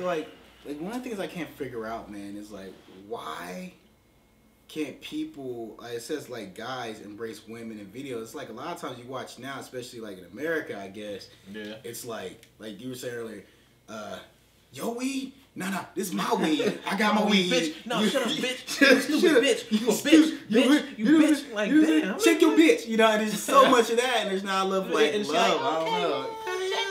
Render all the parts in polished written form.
So like one of the things I can't figure out, man, is like why can't people? Like it says like guys embrace women in videos. It's like a lot of times you watch now, especially like in America, I guess. Yeah. It's like you were saying earlier, your weed. No, this is my weed. I got my weed. Bitch. No, shut up, bitch. You stupid bitch. You a bitch. You bitch. Like, damn. Shake your bitch. You know, and there's just so much of that, and there's not enough like love. Like, I don't know.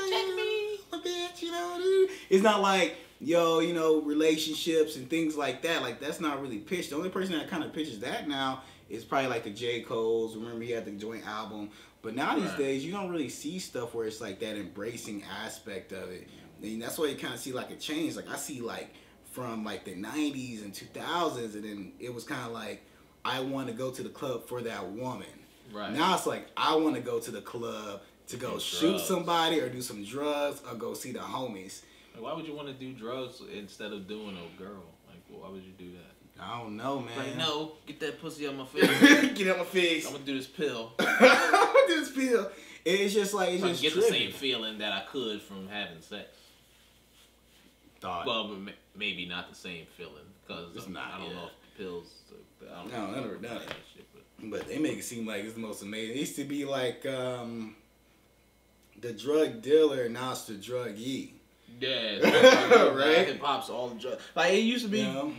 Check me, bitch. You know, dude. It's not like you know, relationships and things like that. Like that's not really pitched. The only person that kind of pitches that now is probably like the J. Cole's. Remember he had the joint album. But now these days you don't really see stuff where it's like that embracing aspect of it. And that's why you kind of see like a change. Like I see like from like the 90s and 2000s, and then it was kind of like I want to go to the club for that woman. Right. Now it's like I want to go to the club to go shoot somebody or do some drugs or go see the homies. Like, why would you want to do drugs instead of doing a girl? Like, why would you do that? I don't know, man. Like, no, get that pussy out my face. Get out my face. I'm gonna do this pill. I'm gonna do this pill. It's just like it's so just I get trippy. the same feeling that I could from having sex. Thought. Well, maybe not the same feeling because I don't know if the pills. I don't no, know. I never done it. That shit, but they make it seem like it's the most amazing. It used to be like the drug dealer, now it's the druggie. Yeah, right. Hip hop's all the drugs. Like it used to be, You know?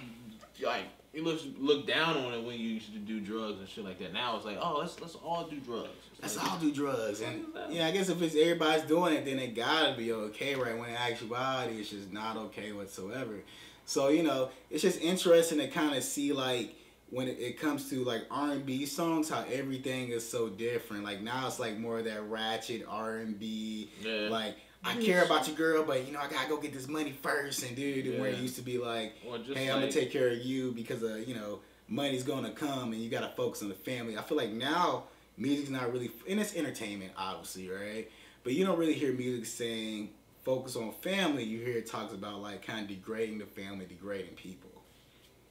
like you look down on it when you used to do drugs and shit like that. Now it's like, oh, let's all do drugs. Let's all do drugs, and yeah, I guess if it's everybody's doing it, then it gotta be okay, right? When in actuality, it's just not okay whatsoever. So you know, it's just interesting to kind of see like when it comes to like R&B songs, how everything is so different. Like now it's like more of that ratchet R&B, like. I care about your girl, but you know I gotta go get this money first, and where it used to be like, hey, I'm gonna take care of you because you know money's gonna come, and you gotta focus on the family. I feel like now music's not really, and it's entertainment, obviously, right? But you don't really hear music saying focus on family. You hear it talks about like kind of degrading the family, degrading people.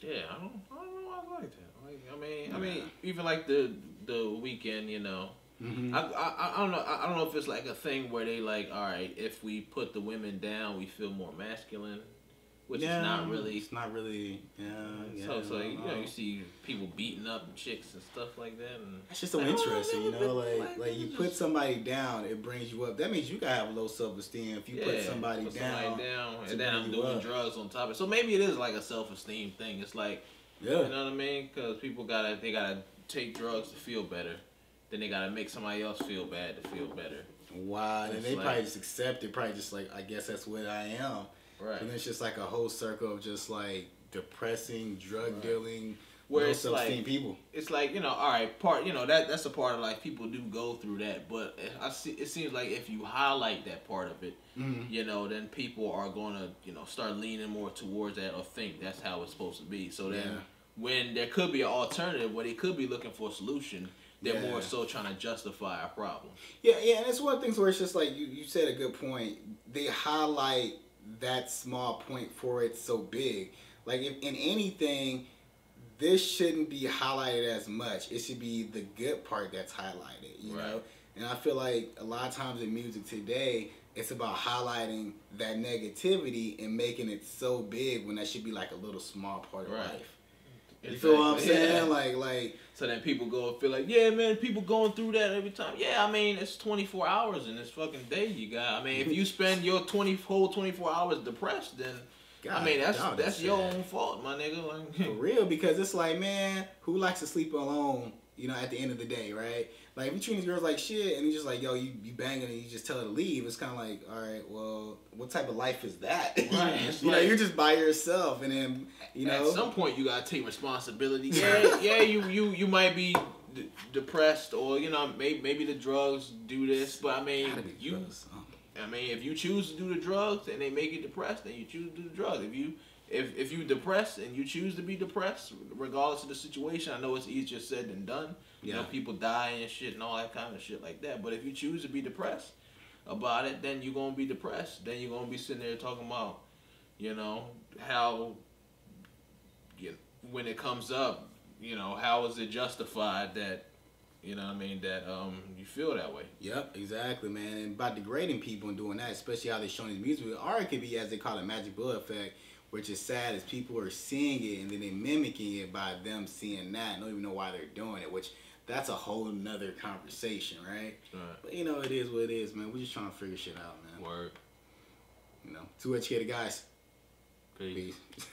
Yeah, I don't know why I like that. Like, I mean, even like the Weeknd, you know. Mm-hmm. I don't know. I don't know if it's like a thing where they like, all right, if we put the women down, we feel more masculine, which is not really. It's not really. Yeah. So you know, you see people beating up chicks and stuff like that, and that's just so interesting, you know. Like you put somebody down, it brings you up. That means you gotta have low self-esteem. If you put somebody down, and then I'm doing drugs on top of it. So maybe it is like a self-esteem thing. It's like, you know what I mean? Because people gotta take drugs to feel better. Then they gotta make somebody else feel bad to feel better. Wow, and they probably just accept it. Probably just like, I guess that's what I am. Right. And it's just like a whole circle of just like depressing, drug dealing, low self-esteem people. It's like, you know, all right, that's a part of like people do go through that, but it seems like if you highlight that part of it, you know, then people are gonna, you know, start leaning more towards that or think that's how it's supposed to be. So then when there could be an alternative where they could be looking for a solution, they're more so trying to justify a problem. Yeah, and it's one of the things where it's just like, you said a good point. They highlight that small point for it so big. Like, if in anything, this shouldn't be highlighted as much. It should be the good part that's highlighted, you know? And I feel like a lot of times in music today, it's about highlighting that negativity and making it so big when that should be like a little small part of life. You feel what I'm saying? Like. So then people go and feel like, yeah, man, people going through that every time. Yeah, I mean, it's 24 hours in this fucking day you got. I mean, if you spend your whole 24 hours depressed, then I mean, that's your own fault, my nigga. Like, for real, because it's like, man, who likes to sleep alone? You know, at the end of the day, right? Like, if you treat these girls like shit, and you just like, yo, you banging and you just tell her to leave, it's kind of like, all right, well, what type of life is that? Right. You know, you're just by yourself, and then, you know, at some point you gotta take responsibility. Yeah, you might be depressed, or you know, maybe the drugs do this, but I mean, if you choose to do the drugs and they make you depressed, then you choose to do the drugs. If you depressed and you choose to be depressed, regardless of the situation, I know it's easier said than done. You know, people die and shit and all that kind of shit like that. But if you choose to be depressed about it, then you're gonna be depressed. Then you're gonna be sitting there talking about, you know, how when it comes up, you know, how is it justified that you know what I mean, that you feel that way. Yep, exactly, man. And by degrading people and doing that, especially how they're showing these music, RQUE, as they call it, magic bullet effect, which is sad, is people are seeing it and then they mimicking it by them seeing that and don't even know why they're doing it, which that's a whole nother conversation, right? But you know, it is what it is, man. We're just trying to figure shit out, man. Word. You know, 2 educated guys. Peace. Peace.